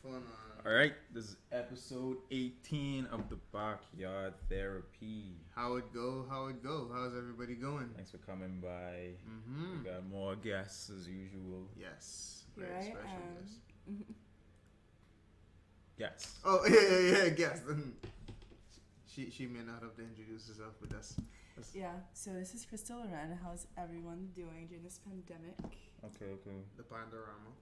fun. All right, this is episode 18 of the Backyard Therapy. How it go? How it go? How's everybody going? Thanks for coming by. Mm-hmm. We got more guests as usual. Yes. Here Very I special am. guest. Guests. Oh yeah. Guest. She may not have to introduce herself, but that's Yeah, so this is Crystal Loren. How's everyone doing during this pandemic? Okay. the Pandorama,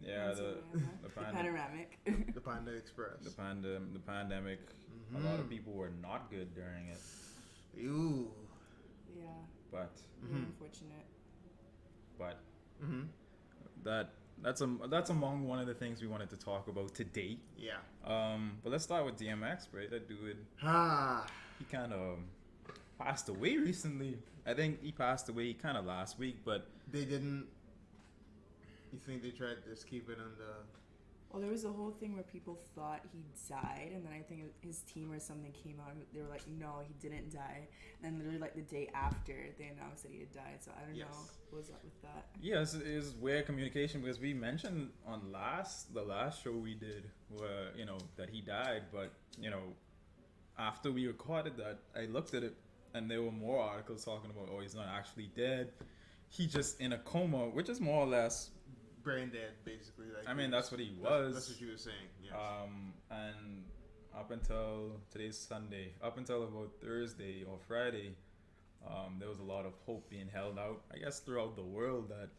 Yeah, the panoramic. the Panda Express. the pandemic. Mm-hmm. A lot of people were not good during it, Ew. Yeah, but very unfortunate. Mm-hmm. that's among one of the things we wanted to talk about today. Yeah. But let's start with DMX, right? That dude, Ah. he kind of passed away recently. I think he passed away kind of last week, but They didn't. You think they tried to just keep it on the? Well, there was a whole thing where people thought he died, and then I think his team or something came out and they were like, no, he didn't die. And then literally like the day after, they announced that he had died. So I don't know what was up with that. yeah, it's weird communication because we mentioned on the last show we did where that he died, but after we recorded that, I looked at it and there were more articles talking about he's not actually dead, he just in a coma, which is more or less. Brain dead, basically. Like I mean, that's what he was. That's what you were saying. Yes. And up until today's Sunday, up until about Thursday or Friday, there was a lot of hope being held out, I guess, throughout the world that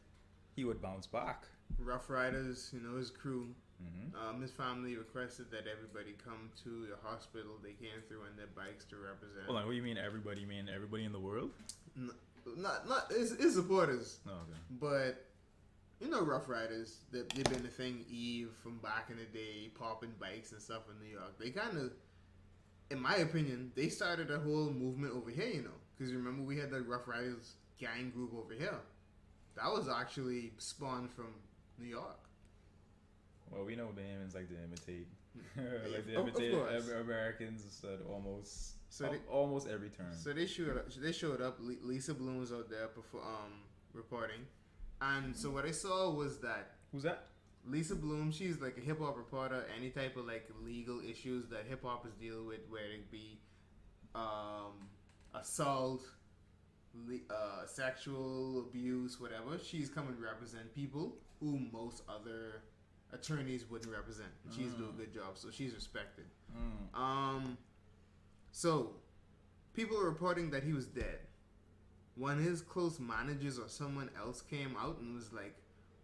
he would bounce back. Rough Riders, his crew. Mm-hmm. His family requested that everybody come to the hospital. They came through on their bikes to represent. Hold on, what do you mean everybody? You mean everybody in the world? Not his supporters, No, okay. but Rough Riders. They've been a thing. Eve from back in the day, popping bikes and stuff in New York. They kind of, in my opinion, they started a whole movement over here. Because remember we had the Rough Riders gang group over here. That was actually spawned from New York. Well, we know Bahamians like to imitate. Of course. Americans at almost So they- almost every turn. So they showed up. Lisa Bloom was out there reporting, and so what I saw was that Who's that? Lisa Bloom, she's like a hip hop reporter. Any type of like legal issues that hip hop is dealing with, whether it be assault, sexual abuse, whatever, she's coming to represent people who most other attorneys wouldn't represent. And she's doing a good job, so she's respected. So people are reporting that he was dead. When his close managers or someone else came out and was like,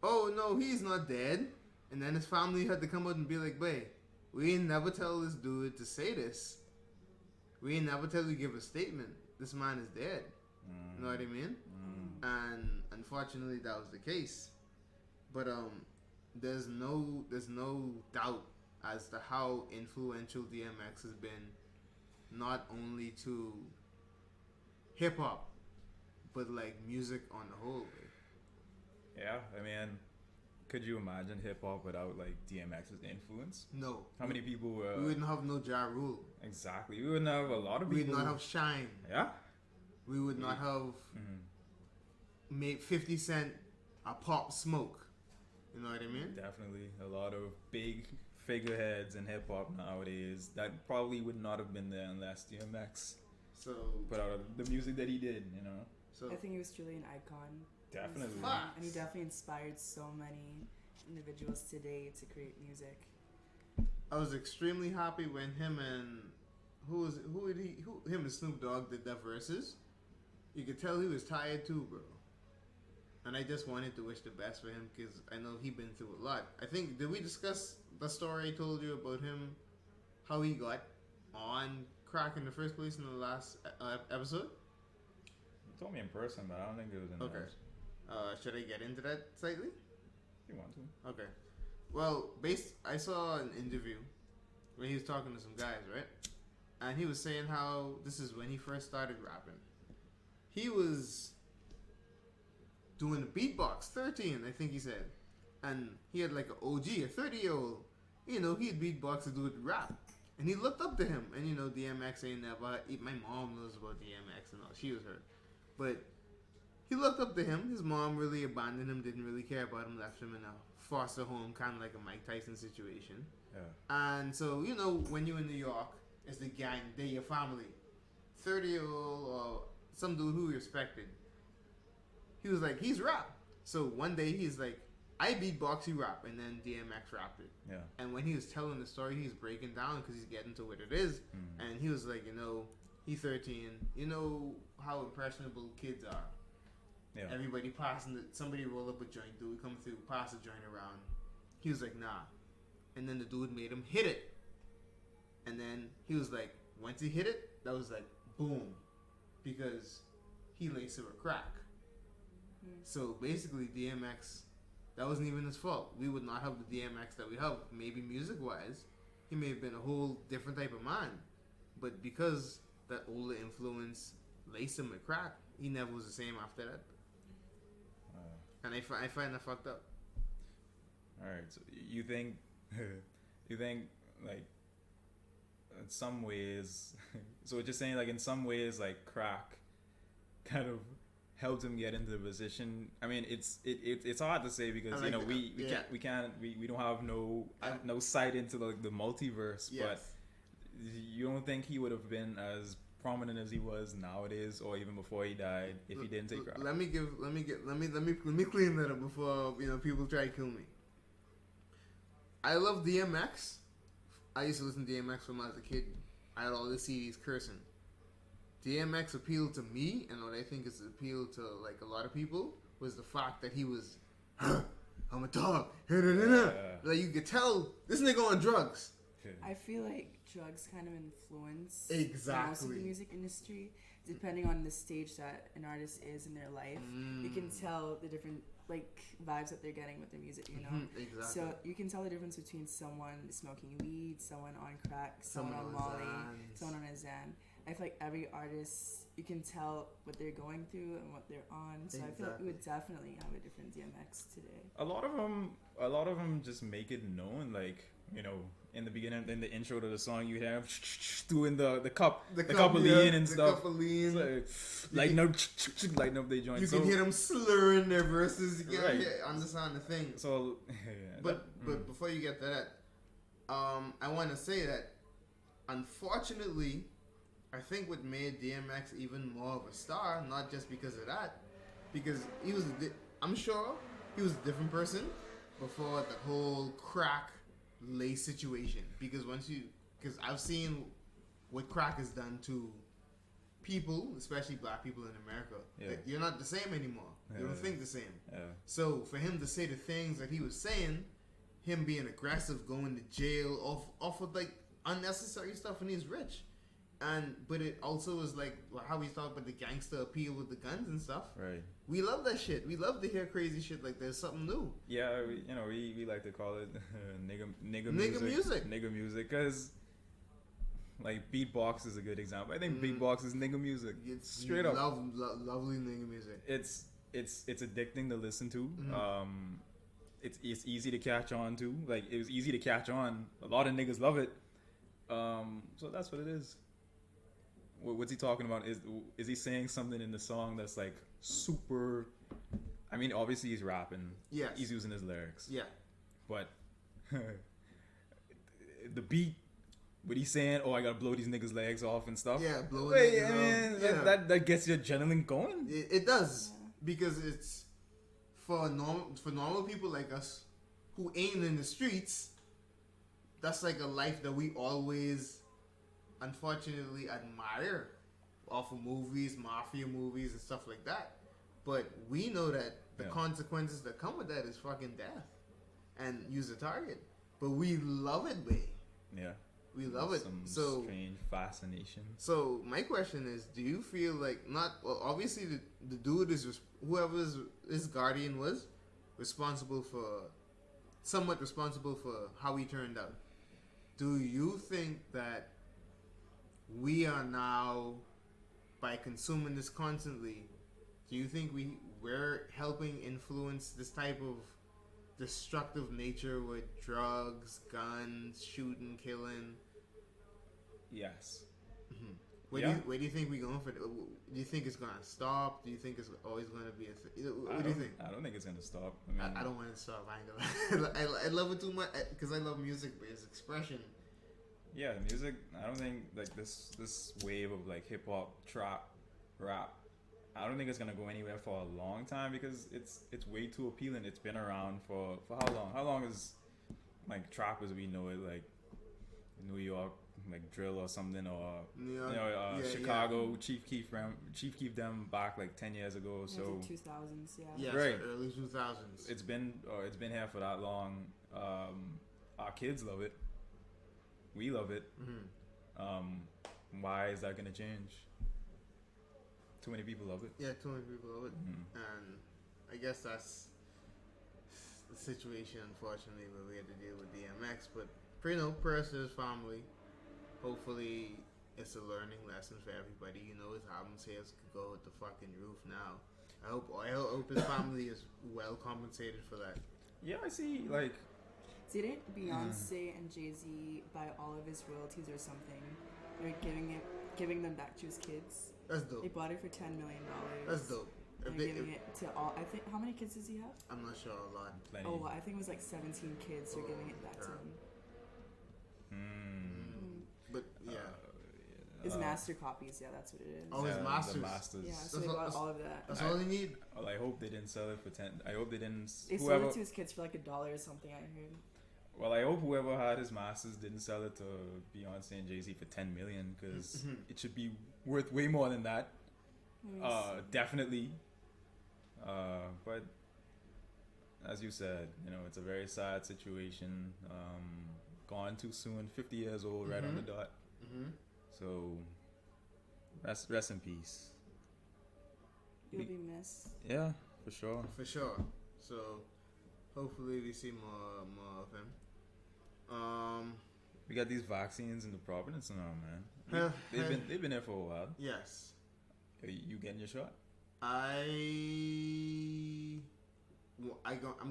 "Oh no, he's not dead," and then his family had to come out and be like, "Wait, we ain't never tell this dude to say this. We ain't never tell you to give a statement. This man is dead." You know what I mean? And unfortunately, that was the case. But there's no doubt as to how influential DMX has been, not only to hip hop, but like music on the whole. Yeah, I mean, could you imagine hip hop without like DMX's influence? No. How many people were? We wouldn't have no Ja Rule. Exactly. We wouldn't have a lot of We people. would not have Shine. Yeah. We would not have made 50 Cent a Pop Smoke. You know what I mean? Definitely a lot of big figureheads in hip hop nowadays that probably would not have been there unless DMX So put out the music that he did. So I think he was truly an icon. Definitely. And he definitely inspired so many individuals today to create music. I was extremely happy when him and him and Snoop Dogg did that verses. You could tell he was tired too, bro. And I just wanted to wish the best for him because I know he been through a lot. I think, did we discuss the story I told you about him, how he got on crack in the first place in the last episode? You told me in person, but I don't think it was in Okay. those. Should I get into that slightly? If you want to. Okay. Well, I saw an interview where he was talking to some guys, right? And he was saying how this is when he first started rapping. He was doing a beatbox, 13, I think he said. And he had like an OG, a 30-year-old. He'd beatbox to do with rap. And he looked up to him. And DMX ain't never. My mom knows about DMX and all. She was hurt. But he looked up to him. His mom really abandoned him, didn't really care about him, left him in a foster home, kind of like a Mike Tyson situation. Yeah. And so, you know, when you're in New York, it's the gang, they're your family. 30-year-old or some dude who he respected. He was like, he's rap. So one day he's like, I beatbox, you rap. And then DMX rapped it. Yeah. And when he was telling the story, he's breaking down because he's getting to what it is. And he was like, you know, he's 13. You know how impressionable kids are. Yeah. Everybody passing it. Somebody roll up a joint, dude come through, pass the joint around. He was like, nah. And then the dude made him hit it. And then he was like, once he hit it, that was like, boom. Because he laced it with crack. So basically, DMX, that wasn't even his fault. We would not have the DMX that we have. Maybe music-wise, he may have been a whole different type of man. But because that older influence laced him with crack, he never was the same after that. And I find that fucked up. All right. So you think, like, in some ways, so what you're saying, like, in some ways, like, crack kind of helped him get into the position. I mean, it's hard to say because, like you know, that. we don't have no sight into like the multiverse, Yes. but you don't think he would have been as prominent as he was nowadays or even before he died if he didn't take crack? Let me clean that up before, you know, people try to kill me. I love DMX. I used to listen to DMX when I was a kid. I had all the CDs cursing. DMX appealed to me, and what I think is appealed to like a lot of people was the fact that he was, I'm a dog. Like you could tell this nigga on drugs. I feel like drugs kind of influence Exactly. most of the music industry, depending on the stage that an artist is in their life. You can tell the different like vibes that they're getting with their music, you know. Exactly. So you can tell the difference between someone smoking weed, someone on crack, someone on Molly, Xans. someone on a Xan. I feel like every artist, you can tell what they're going through and what they're on. So I feel like we would definitely have a different DMX today. A lot of them just make it known, like, you know, in the beginning, in the intro to the song, you have doing the cup of lean and stuff. Cup of lean. Lighten up they joint. You can hear them slurring their verses. You can Right. understand the thing. So, But before you get to that, I want to say that, unfortunately, I think what made DMX even more of a star, not just because of that, because he was, I'm sure he was a different person before the whole crack lace situation. Because because I've seen what crack has done to people, especially black people in America. Yeah. That you're not the same anymore. You don't think the same. Yeah. So for him to say the things that he was saying, him being aggressive, going to jail, off of like unnecessary stuff when he's rich. But it also is like how we talk about the gangster appeal with the guns and stuff. Right. We love that shit. We love to hear crazy shit like there's something new. Yeah, we like to call it nigga music. Nigga music, because like beatbox is a good example. I think beatbox is nigga music. It's Straight up. Lovely nigga music. It's addicting to listen to. It's easy to catch on to. Like, it was easy to catch on. A lot of niggas love it. So that's what it is. What's he talking about? Is he saying something in the song that's like super? I mean, obviously he's rapping. Yes. He's using his lyrics. Yeah. But the beat, what he's saying, oh, I gotta blow these niggas' legs off and stuff. Yeah, blowing Wait, niggas I mean, off. that gets your adrenaline going. It does. Because it's for normal people like us who ain't in the streets, that's like a life that we always unfortunately admire off of movies, mafia movies and stuff like that. But we know that the consequences that come with that is fucking death and use a target. But we love it, babe. Yeah. We love it. Some So strange fascination. So my question is, do you feel like obviously the dude is whoever his guardian was somewhat responsible for how he turned out. Do you think that we are now, by consuming this constantly, do you think we're helping influence this type of destructive nature with drugs, guns, shooting, killing? Yes. Where do you think we're going for? Do you think it's gonna stop? Do you think it's always gonna be a thing? What do you think? I don't think it's gonna stop. I don't want it to stop. I ain't gonna. I love it too much because I love music, but it's expression. Yeah, music. I don't think like this wave of like hip hop, trap, rap. I don't think it's gonna go anywhere for a long time because it's way too appealing. It's been around for how long? How long is like trap as we know it, like New York, like drill or something, or Chicago, yeah. Chief Keef them back like 10 years ago. So 2000s, yeah. Yeah, right. So early 2000s. It's been here for that long. Our kids love it. We love it. Why is that gonna change? Too many people love it. Yeah, too many people love it, and I guess that's the situation, unfortunately, where we had to deal with DMX. But prayers to his family. Hopefully, it's a learning lesson for everybody. You know, his album sales could go with the fucking roof now. I hope his family is well compensated for that. Yeah, I see. Like, didn't Beyonce and Jay-Z buy all of his royalties or something? They're giving them back to his kids. That's dope. They bought it for $10 million. That's dope. They're giving it to all. I think. How many kids does he have? I'm not sure. A lot. Plenty. Oh, I think it was like 17 kids. They're giving it back to him. But yeah. His master copies, yeah, that's what it is. Oh, his masters. The masters. Yeah, so they bought all of that. That's all they need. Well, I hope they didn't sell it for 10. I hope they didn't. They sold it to his kids for like $1 or something, I heard. Well, I hope whoever had his masters didn't sell it to Beyonce and Jay-Z for $10 million because it should be worth way more than that. Definitely. But as you said, you know, it's a very sad situation. Gone too soon. 50 years old, right on the dot. So, rest in peace. You'll be missed. Yeah, for sure. For sure. So, hopefully we see more of him. We got these vaccines in the Providence now, man. They've been there for a while. Yes. Are you getting your shot? I'm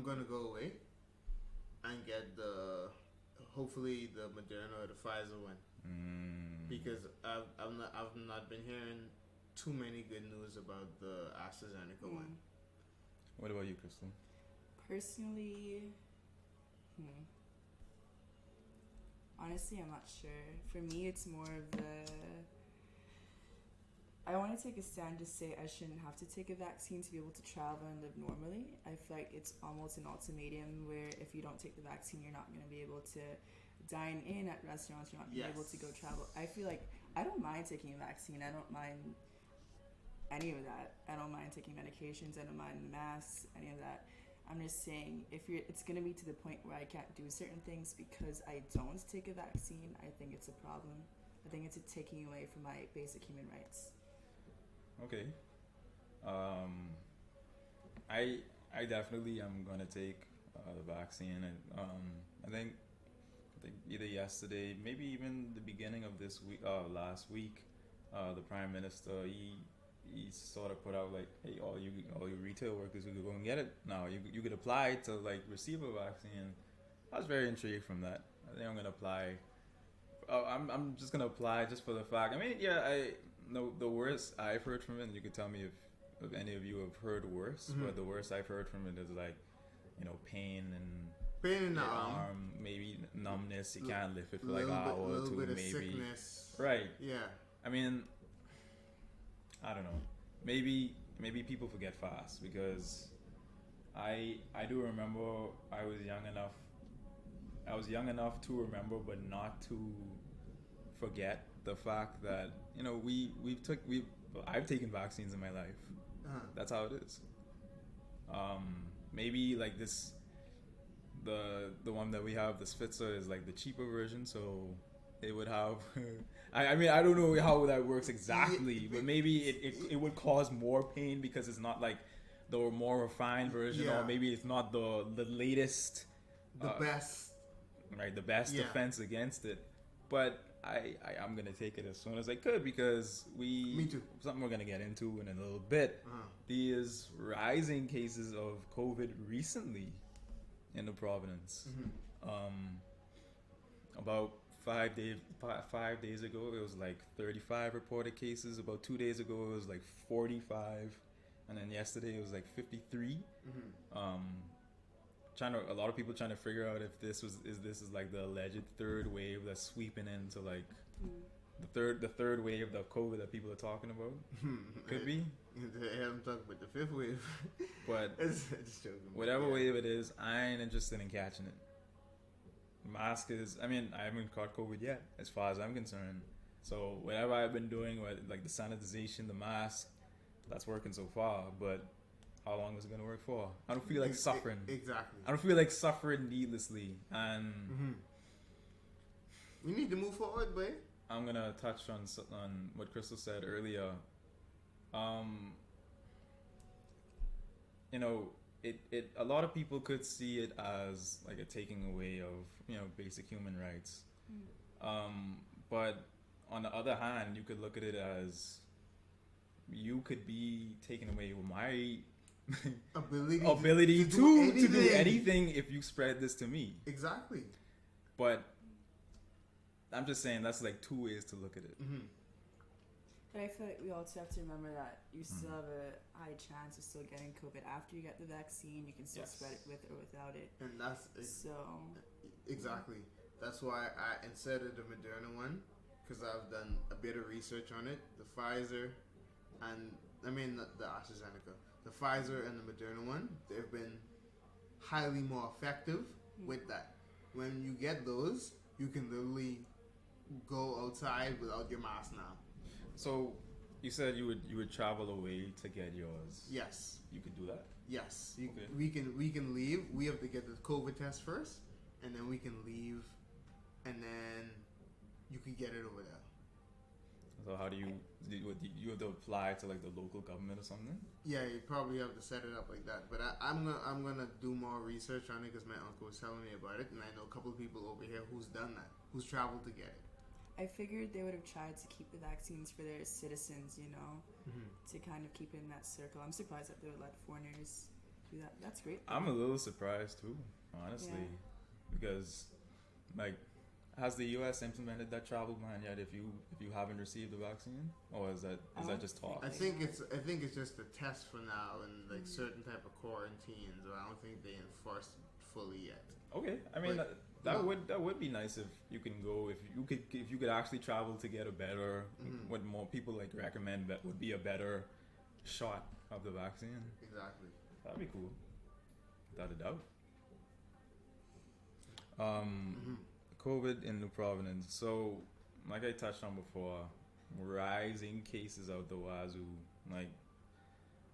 gonna go away and get hopefully the Moderna or the Pfizer one. Because I've not been hearing too many good news about the AstraZeneca one. What about you, Crystal? Personally, honestly, I'm not sure. For me, it's more of I want to take a stand to say I shouldn't have to take a vaccine to be able to travel and live normally. I feel like it's almost an ultimatum where if you don't take the vaccine, you're not going to be able to dine in at restaurants, you're not going to be able to go travel. I feel like I don't mind taking a vaccine. I don't mind any of that. I don't mind taking medications. I don't mind the masks, any of that. I'm just saying, it's going to be to the point where I can't do certain things because I don't take a vaccine, I think it's a problem. I think it's a taking away from my basic human rights. Okay. I definitely am gonna take the vaccine, and I think either yesterday, maybe even the beginning of this week, last week, the Prime Minister he sort of put out like, hey, all you retail workers, you can go and get it now. You could apply to like receive a vaccine. I was very intrigued from that. I think I'm gonna apply. I'm just gonna apply just for the fact. I mean, yeah, the worst I've heard from it, and you could tell me if any of you have heard worse, but the worst I've heard from it is like, you know, pain in the arm, maybe numbness. You can't lift it for like an hour or two, maybe. Sickness. Right. Yeah. I mean, I don't know. Maybe people forget fast because I do remember I was young enough. I was young enough to remember, but not to forget the fact that, you know, I've taken vaccines in my life. That's how it is. Maybe like this, the one that we have, the Spitzer, is like the cheaper version, so it would have. I mean, I don't know how that works exactly, but maybe it would cause more pain because it's not like the more refined version, or maybe it's not the latest, best. Right, the best defense against it. But I'm gonna take it as soon as I could because Me too. Something we're gonna get into in a little bit. These rising cases of COVID recently in the Providence. About 5 days ago it was like 35 reported cases. About 2 days ago it was like 45, and then yesterday it was like 53. A lot of people trying to figure out if this is like the alleged third wave that's sweeping into like the third wave of COVID that people are talking about. Could be. They haven't talked about the fifth wave. But just joking. whatever wave it is, I ain't interested in catching it. Mask is, I mean, I haven't caught COVID yet, as far as I'm concerned. So whatever I've been doing, like the sanitization, the mask, that's working so far. But how long is it gonna work for? I don't feel like suffering. Exactly. I don't feel like suffering needlessly, and we need to move forward, boy. I'm gonna touch on what Crystal said earlier. You know, it a lot of people could see it as like a taking away of, you know, basic human rights. But on the other hand, you could look at it as you could be taken away with my ability to do anything if you spread this to me. Exactly. But I'm just saying that's like two ways to look at it. But I feel like we also have to remember that you still have a high chance of still getting COVID after you get the vaccine. You can still spread it with or without it. And that's so exactly. That's why I, instead of the Moderna one, because I've done a bit of research on it, the Pfizer and the AstraZeneca, the Pfizer and the Moderna one, they've been highly more effective with that. When you get those, you can literally go outside without your mask now. So, you said you would travel away to get yours. Yes. You could do that? Yes. Okay. We can leave. We have to get the COVID test first, and then we can leave, and then you can get it over there. So how do you have to apply to like the local government or something? Yeah, you probably have to set it up like that. But I'm gonna do more research on it because my uncle was telling me about it, and I know a couple of people over here who's done that, who's traveled to get it. I figured they would have tried to keep the vaccines for their citizens, you know, to kind of keep it in that circle. I'm surprised that they would let foreigners do that. That's great. I'm a little surprised too, honestly, because like, has the U.S. implemented that travel ban yet? If you haven't received the vaccine, or is that just talk? I think it's just a test for now and like certain type of quarantines, but I don't think they enforce it fully yet. Okay, I mean. That would be nice if you can go, if you could actually travel to get a better what more people like recommend that would be a better shot of the vaccine. Exactly. That'd be cool. Without a doubt. COVID in New Providence. So, like I touched on before, rising cases out the wazoo. Like,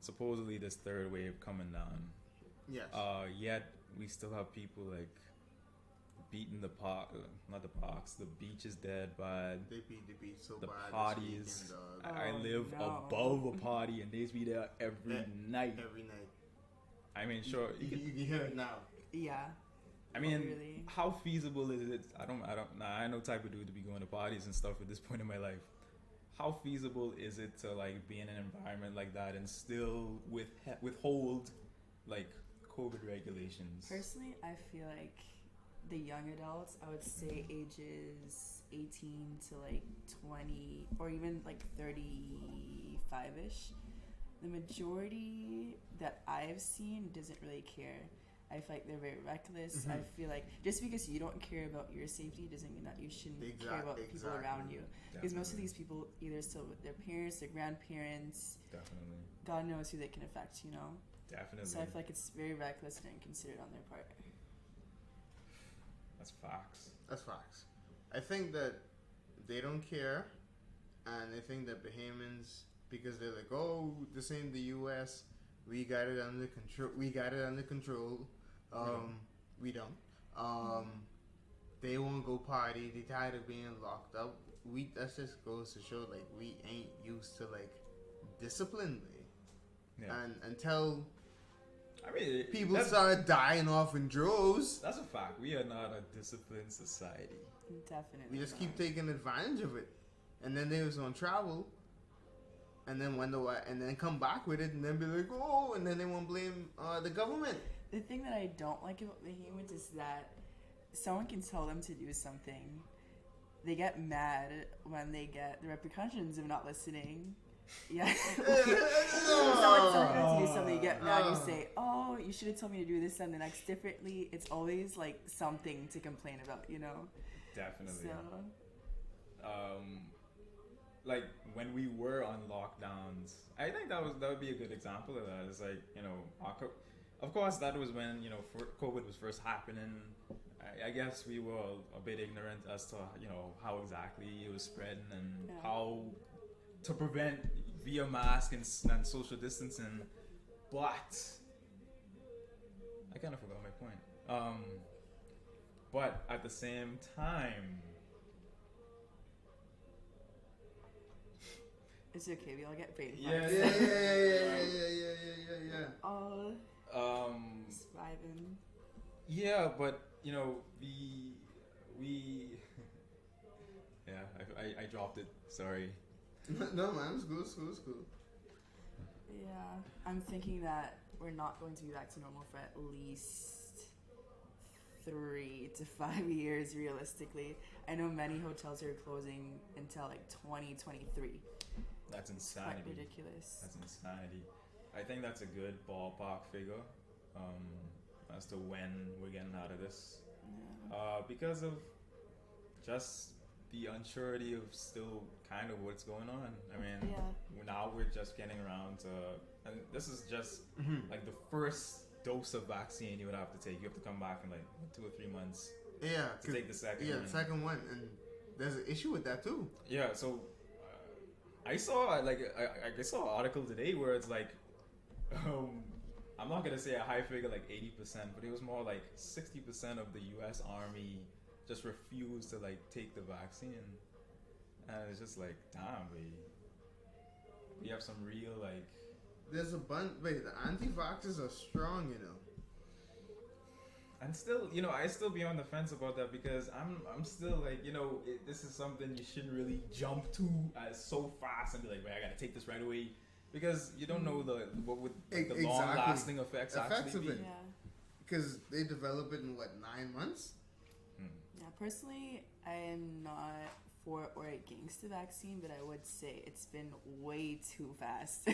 supposedly this third wave coming down. Yes. Yet we still have people like beating the park, not the parks. The beach is dead, but they beat the beach so the bad. parties. I live above a party, and they be there every night. Every night. I mean, sure, you can hear it now. Yeah. I mean, how feasible is it? I ain't no type of dude to be going to parties and stuff at this point in my life. How feasible is it to like be in an environment like that and still withhold like COVID regulations? Personally, I feel like the young adults, I would say ages 18 to like 20 or even like 35-ish, the majority that I've seen doesn't really care. I feel like they're very reckless. I feel like just because you don't care about your safety doesn't mean that you shouldn't care about people around you. Because most of these people either still with their parents, their grandparents. Definitely. God knows who they can affect, you know? Definitely. So I feel like it's very reckless and inconsiderate on their part. That's facts. I think that they don't care, and I think that Bahamians, because they're like, oh, this ain't the U.S., we got it under control. We don't. They won't go party. They tired of being locked up. That just goes to show like we ain't used to like discipline. And until people start dying off in droves. That's a fact. We are not a disciplined society. Definitely. We just keep taking advantage of it, and then they was on travel, and then wonder why, and then come back with it, and then be like, oh, and then they won't blame the government. The thing that I don't like about the humans is that someone can tell them to do something, they get mad when they get the repercussions of not listening. Yeah. No. Someone telling you to do something, you get mad. You say, "Oh, you should have told me to do this and the next differently." It's always like something to complain about, you know. Definitely. So. Like when we were on lockdowns, I think that would be a good example of that. It's like, you know, of course that was when, you know, COVID was first happening. I guess we were a bit ignorant as to, you know, how exactly it was spreading and how to prevent via mask and social distancing. But I kind of forgot my point. But at the same time, It's okay, we all get brain yeah. all surviving. Yeah, but you know, we yeah, I dropped it. Sorry. No, man, it's cool. Yeah, I'm thinking that we're not going to be back to normal for at least 3 to 5 years, realistically. I know many hotels are closing until like 2023. That's insanity. Quite ridiculous. That's insanity. I think that's a good ballpark figure as to when we're getting out of this. Yeah. Because of just the unsurety of still kind of what's going on. I mean, now we're just getting around to, and this is just like the first dose of vaccine you would have to take. You have to come back in like 2 or 3 months. Yeah, to take the second. Yeah, the second one, and there's an issue with that too. Yeah, so I saw I saw an article today where it's like, I'm not gonna say a high figure like 80%, but it was more like 60% of the U.S. Army just refused to like take the vaccine, and it's just like, damn, we have some real like. There's a bunch. Wait, the anti-vaxxers are strong, you know. And still, you know, I still be on the fence about that because I'm still like, you know, this is something you shouldn't really jump to so fast and be like, wait, I gotta take this right away, because you don't know what would the long lasting effects actually be. Yeah. Because they develop it in what, 9 months? Yeah, personally, I am not for or against the vaccine, but I would say it's been way too fast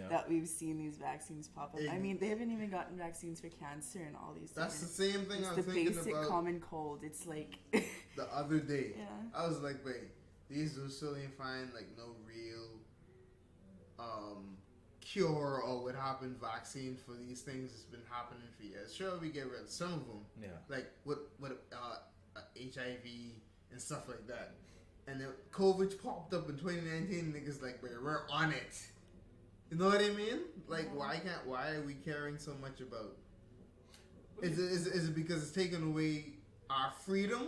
that we've seen these vaccines pop up. I mean, they haven't even gotten vaccines for cancer and all these. That's the same thing I was thinking about. The basic common cold. It's like the other day. Yeah. I was like, wait, these dudes still ain't find like no real cure or what happened vaccine for these things that's been happening for years. Sure, we get rid of some of them. Yeah. Like what HIV and stuff like that. And then COVID popped up in 2019. Niggas like, we're on it. You know what I mean? Like, why are we caring so much about? Is it because it's taken away our freedom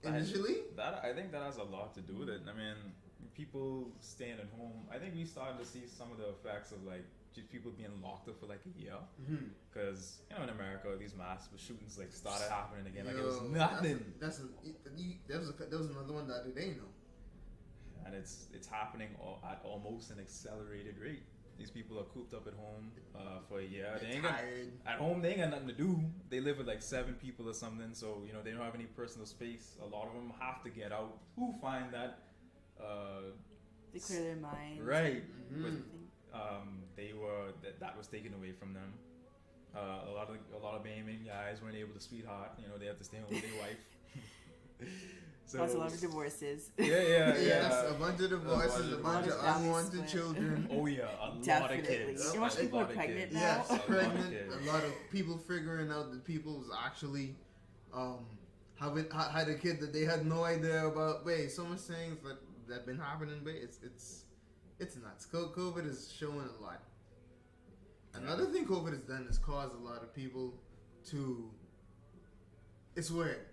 initially? I think that has a lot to do with it. I mean, people staying at home. I think we started to see some of the effects of like just people being locked up for like a year. Because you know, in America, these mass shootings like started happening again. Like it was nothing. There was another one the other day, no. And it's happening at almost an accelerated rate. These people are cooped up at home for a year. They ain't at home. They ain't got nothing to do. They live with like 7 people or something. So you know they don't have any personal space. A lot of them have to get out. Who find that? They clear their mind. Right. But that was taken away from them. A lot of Bahamian guys weren't able to sweetheart. You know, they have to stay home with their wife. So that's a lot of divorces. Yeah. Yes, a bunch of divorces, a bunch of unwanted children. Oh yeah, a lot of kids. You know how much people are pregnant now? Yes, pregnant. A lot of people figuring out that people was actually had a kid that they had no idea about. Wait, so much things that been happening. But it's nuts. COVID is showing a lot. Another thing COVID has done is caused a lot of people to. It's weird.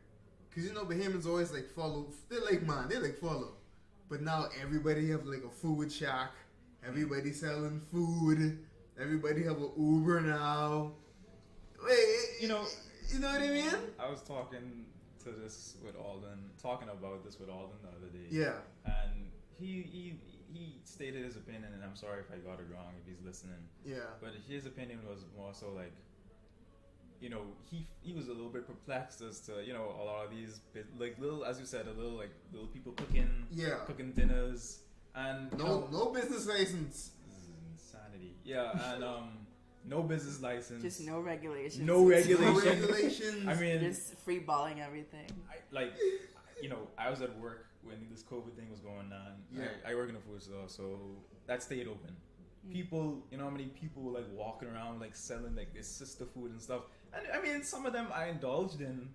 Because, you know, Bahamians always, like, follow. They're like, man, they like follow. But now everybody have, like, a food shack. Everybody selling food. Everybody have an Uber now. Wait, you know what I mean? I was talking about this with Alden the other day. Yeah. And he stated his opinion, and I'm sorry if I got it wrong if he's listening. Yeah. But his opinion was more so like, he was a little bit perplexed as to a lot of these like little, as you said, little people cooking dinners, and no business license. this is insanity. Yeah, and no business license. Just no regulations. No regulation. No regulations. I mean, just free balling everything. I was at work when this COVID thing was going on. Yeah. I work in a food store, so that stayed open. People, how many people were like walking around like selling like their sister food and stuff. And I mean, some of them I indulged in,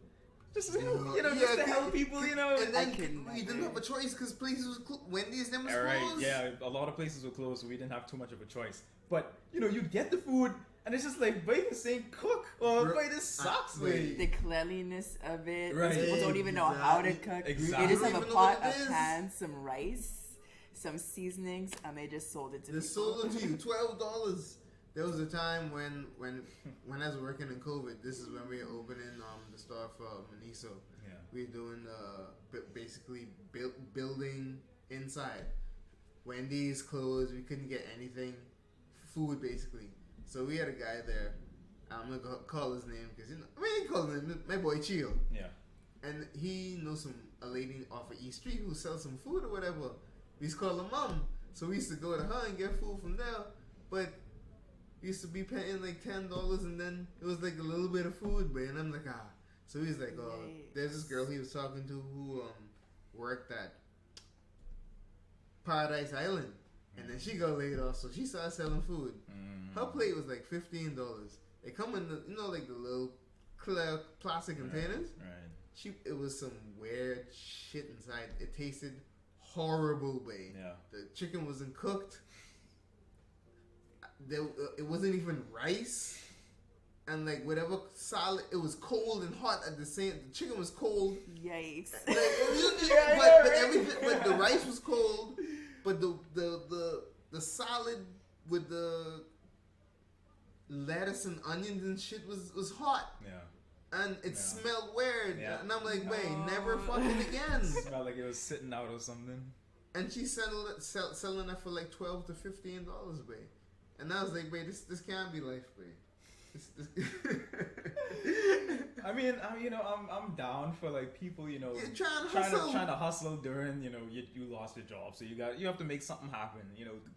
just to help people. And then we didn't have a choice because places was Wendy's them was closed. Right, yeah, a lot of places were closed, so we didn't have too much of a choice. But you'd get the food, and it's just like, buy this ain't cook or buy this sucks. The cleanliness of it. Right. People don't even know how to cook. Exactly. They just have a pot, a is. pan, some rice, some seasonings, and they just sold it to They people. sold it to you $12. There was a time when I was working in COVID. This is when we were opening the store for Miniso. Yeah. We were doing basically building inside. Wendy's closed. We couldn't get anything, food basically. So we had a guy there. I'm gonna call his name because he called him my boy Chio. Yeah. And he knows a lady off of East Street who sells some food or whatever. We used to call her mom. So we used to go to her and get food from there. But we used to be paying like $10 and then it was like a little bit of food, but and I'm like, ah. So he's like, oh, there's this girl he was talking to who worked at Paradise Island. And then she got laid off, so she started selling food. Her plate was like $15. They come in the like the little clear plastic containers. Right. It was some weird shit inside. It tasted horrible, babe. Yeah. The chicken wasn't cooked. It wasn't even rice. And like whatever solid, it was cold and hot at the same. The chicken was cold. Yikes! Like, but the rice was cold. But the salad with the lettuce and onions and shit was hot. Yeah. And it smelled weird. Yeah. And I'm like, wait, never fucking again. It smelled like it was sitting out or something. And she's selling it for like $12 to $15, babe. And I was like, babe, this can't be life, babe. I mean, I'm down for like people, trying to hustle during, you lost your job, so you have to make something happen.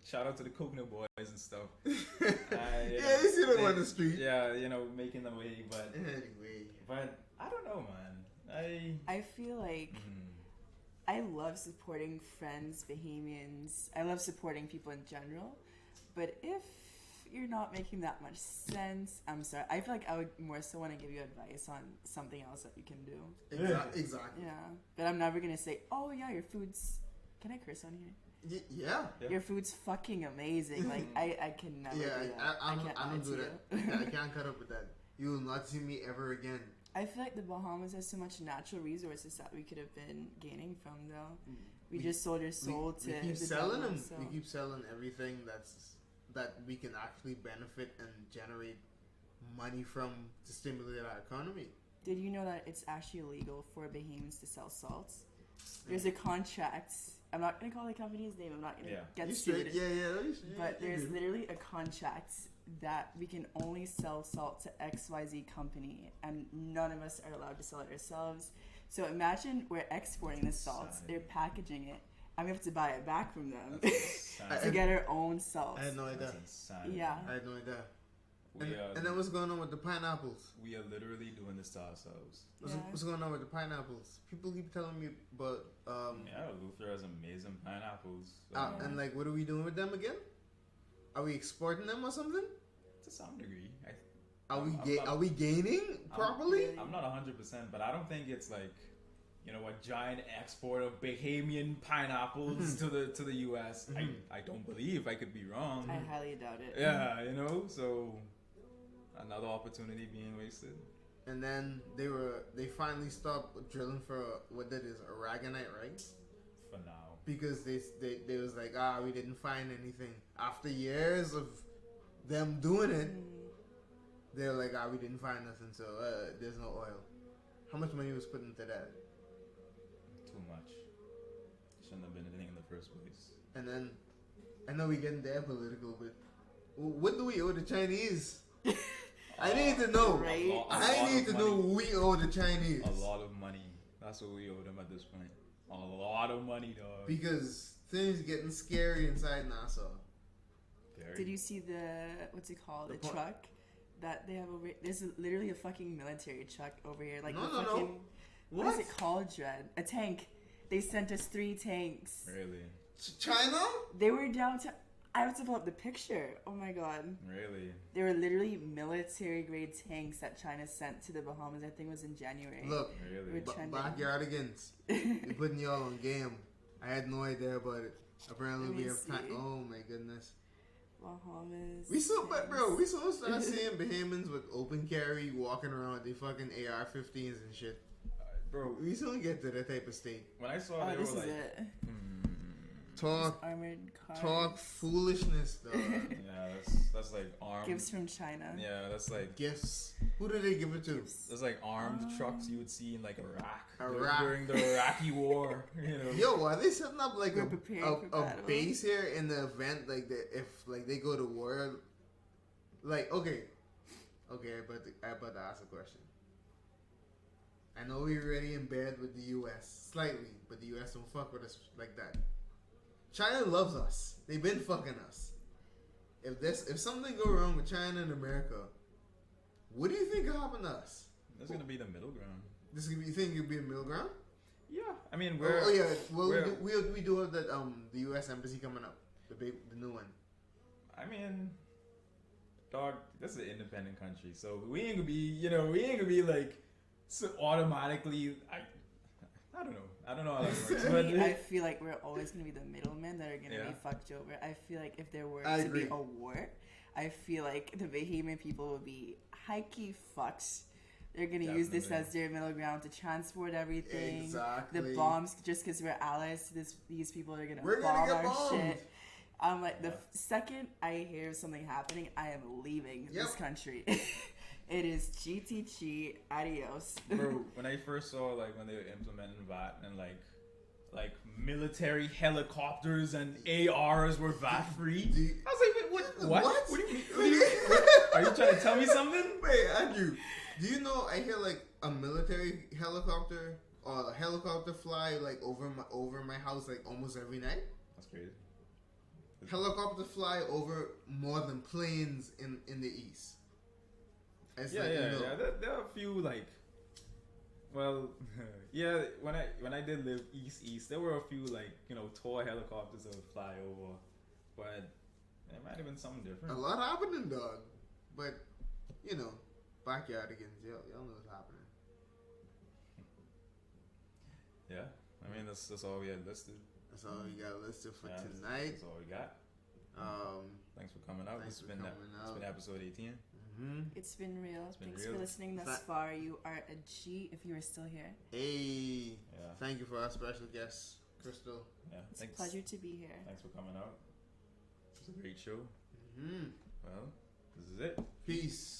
Shout out to the Coconut Boys and stuff. You see them on the street. Yeah, making the way, but anyway. But I don't know, man. I feel like I love supporting friends, Bahamians. I love supporting people in general, but if you're not making that much sense, I'm sorry. I feel like I would more so want to give you advice on something else that you can do. Exactly. Yeah. But I'm never going to say, oh yeah, your food's... Can I curse on here? Yeah. Your food's fucking amazing. Like, I can never do that. I don't do that. I can't cut up with that. You will not see me ever again. I feel like the Bahamas has so much natural resources that we could have been gaining from, though. We just sold our soul to... We keep selling them. So. We keep selling everything that we can actually benefit and generate money from to stimulate our economy. Did you know that it's actually illegal for Bahamians to sell salt? There's a contract. I'm not going to call the company's name. I'm not going to get sued. But there's literally a contract that we can only sell salt to XYZ company, and none of us are allowed to sell it ourselves. So imagine we're exporting the salt, they're packaging it, and we have to buy it back from them to get our own salt. I had no idea. Yeah. I had no idea. And then what's going on with the pineapples? We are literally doing this to ourselves. What's going on with the pineapples? People keep telling me about... Luther has amazing pineapples. And like, what are we doing with them again? Are we exporting them or something? To some degree. Are we gaining properly? I'm not 100%, but I don't think it's like, a giant export of Bahamian pineapples to the US. I don't believe. I could be wrong. I highly doubt it. Yeah, so another opportunity being wasted. And then they finally stopped drilling for what that is, aragonite, right? For now. Because they was like, we didn't find anything. After years of them doing it, they're like, we didn't find nothing, so there's no oil. How much money was put into that? Too much. Shouldn't have been anything in the first place. And then, I know we getting there political, but what do we owe the Chinese? I need to know. Right? I need to know what we owe the Chinese. A lot of money. That's what we owe them at this point. A lot of money, dog. Because things getting scary inside Nassau. Very. Did you see what's it called? The truck that they have over. There's literally a fucking military truck over here. Like No. What is it called, Dread? A tank. They sent us 3 tanks. Really? China? They were downtown. I have to pull up the picture. Oh my god. Really? They were literally military grade tanks that China sent to the Bahamas. I think it was in January. Look, Really? backyardigans. They're putting y'all on game. I had no idea about it. Apparently we have time. Oh my goodness. Bahamas. We so start seeing Bahamians with open carry walking around with their fucking AR-15s and shit. Bro, We soon get to that type of state. when I saw Oh, they this were is like, it. Talk Armored cars. foolishness, dog. yeah, that's like armed. Gifts from China. Yeah, that's like Gifts. Who did they give it to? that's like armed trucks you would see in like Iraq. Iraq. During the Iraqi war. You know. Yo, are they setting up like We're prepared for a battle. base here in the event like that if like they go to war? Like okay, I about to ask a question. I know we're already in bed with the U.S. slightly, but the U.S. don't fuck with us like that. China loves us. They've been fucking us. If something go wrong with China and America, what do you think will happen to us? That's gonna be the middle ground. You think it'll be a middle ground? Yeah, I mean we're. Oh yeah, well we're- we do have that the U.S. embassy coming up, the new one. I mean, dog, this is an independent country, so we ain't gonna be like so automatically. I don't know how that works. To But me, I feel like we're always going to be the middlemen that are going to Yeah. be fucked over. I feel like if there were I to agree. be a war, I feel like the Bahamian people would be high-key fucked. They're going to use this Definitely. as their middle ground to transport everything. Exactly. The bombs, just because we're allies to these people are going to We're bomb gonna get our bombed. shit. I'm like, the second I hear something happening, I am leaving this Yep. country. It is GTG, adios. bro, when I first saw like when they were implementing VAT and like military helicopters and ARs were VAT free, I was like, what? What? What do you mean? Are you trying to tell me something? Wait, Andrew, do you know I hear like a military helicopter or a helicopter fly like over my house like almost every night? That's crazy. Helicopter fly over more than planes in the east. As Yeah. like, you know. There are a few like, well, yeah. When I did live east, there were a few like toy helicopters that would fly over, but it might have been something A different. lot happening, dog. But backyardigans, y'all know what's happening. Yeah, I mean that's all we had listed. That's all we got listed for Yeah, tonight. That's all we got. Thanks for coming out. Thanks It's for been coming out. It's been episode 18. It's been real. been Thanks real. for listening thus far. You are a G if you are still here. Hey, Yeah. thank you for our special guest, Crystal. Yeah. It's Thanks. a pleasure to be here. Thanks for coming out. It was a great show. Mm-hmm. Well, this is it. Peace.